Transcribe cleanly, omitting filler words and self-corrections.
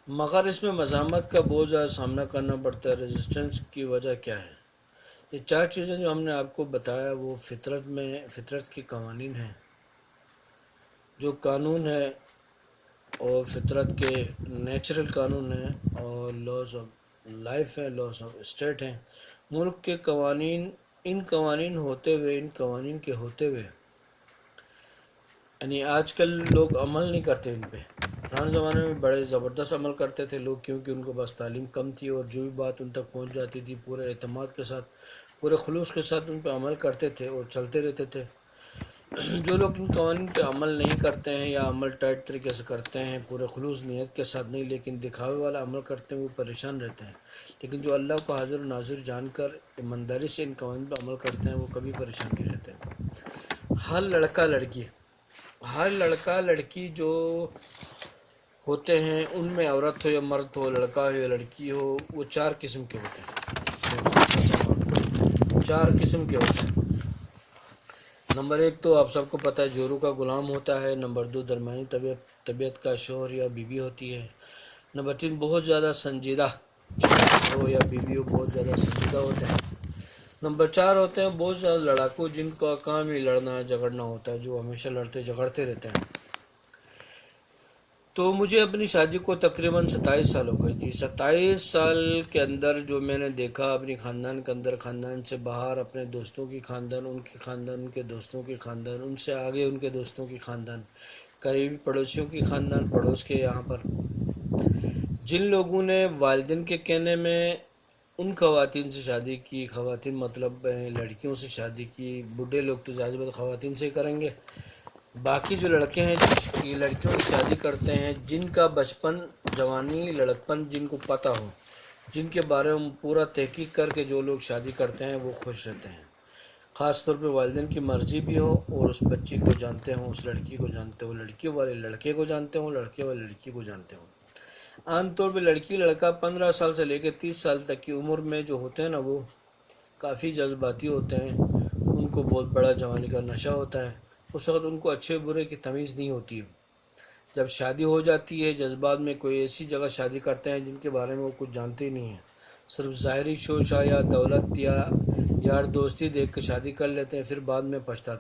مگر اس میں مزاحمت کا بہت زیادہ سامنا کرنا پڑتا ہے۔ ریزسٹنس کی وجہ کیا ہے؟ یہ چار چیزیں جو ہم نے آپ کو بتایا وہ فطرت کے قوانین ہیں۔ جو قانون ہے اور فطرت کے نیچرل قانون ہیں اور لاز آف لائف ہیں، لاز آف اسٹیٹ ہیں، ملک کے قوانین۔ ان قوانین کے ہوتے ہوئے یعنی آج کل لوگ عمل نہیں کرتے ان پہ۔ پرانے زمانے میں بڑے زبردست عمل کرتے تھے لوگ، کیونکہ ان کو بس تعلیم کم تھی اور جو بھی بات ان تک پہنچ جاتی تھی پورے اعتماد کے ساتھ، پورے خلوص کے ساتھ ان پہ عمل کرتے تھے اور چلتے رہتے تھے۔ جو لوگ ان قوانین پہ عمل نہیں کرتے ہیں یا عمل ٹائٹ طریقے سے کرتے ہیں، پورے خلوص نیت کے ساتھ نہیں لیکن دکھاوے والا عمل کرتے ہیں، وہ پریشان رہتے ہیں۔ لیکن جو اللہ کو حاضر و ناظر جان کر ایمانداری سے ان قوانین پہ عمل کرتے ہیں وہ کبھی پریشان نہیں رہتے۔ ہر لڑکا لڑکی جو ہوتے ہیں ان میں عورت ہو یا مرد ہو، لڑکا ہو یا لڑکی ہو، وہ چار قسم کے ہوتے ہیں۔ چار قسم کے ہوتے ہیں۔ نمبر ایک تو آپ سب کو پتہ ہے جورو کا غلام ہوتا ہے۔ نمبر دو درمیانی طبیعت کا شوہر یا بیوی ہوتی ہے۔ نمبر تین بہت زیادہ سنجیدہ شوہر ہو یا بیوی ہو، بہت زیادہ سنجیدہ ہوتے ہیں۔ نمبر چار ہوتے ہیں بہت زیادہ لڑاکو، جن کا کام ہی لڑنا جھگڑنا ہوتا ہے، جو ہمیشہ لڑتے جھگڑتے رہتے ہیں۔ تو مجھے اپنی شادی کو تقریباً 27 سال ہو گئے تھی۔ 27 سال کے اندر جو میں نے دیکھا اپنی خاندان کے اندر، خاندان سے باہر، اپنے دوستوں کی خاندان، ان کے خاندان، ان کے دوستوں کی خاندان، ان سے آگے ان کے دوستوں کی خاندان، قریبی پڑوسیوں کی خاندان، پڑوس کے یہاں پر جن لوگوں نے والدین کے کہنے میں ان خواتین سے شادی کی، خواتین مطلب لڑکیوں سے شادی کی، بوڑھے لوگ تو ظاہر بات خواتین سے ہی کریں گے، باقی جو لڑکے ہیں جو لڑکیوں سے شادی کرتے ہیں، جن کا بچپن، جوانی، لڑکپن جن کو پتہ ہو، جن کے بارے میں پورا تحقیق کر کے جو لوگ شادی کرتے ہیں وہ خوش رہتے ہیں۔ خاص طور پہ والدین کی مرضی بھی ہو اور اس بچی کو جانتے ہوں، اس لڑکی کو جانتے ہوں، لڑکی والے لڑکے کو جانتے ہوں، لڑکے والے لڑکی کو جانتے ہوں۔ عام طور پہ لڑکی لڑکا 15 سال سے لے کے 30 سال تک کی عمر میں جو ہوتے ہیں نا وہ کافی جذباتی ہوتے ہیں، ان کو بہت بڑا جوانی کا نشہ ہوتا ہے۔ اس وقت ان کو اچھے برے کی تمیز نہیں ہوتی ہے۔ جب شادی ہو جاتی ہے جذبات میں کوئی ایسی جگہ شادی کرتے ہیں جن کے بارے میں وہ کچھ جانتے ہی نہیں ہیں، صرف ظاہری شوشہ یا دولت یا یار دوستی دیکھ کے شادی کر لیتے ہیں، پھر بعد میں پچھتاتے ہیں۔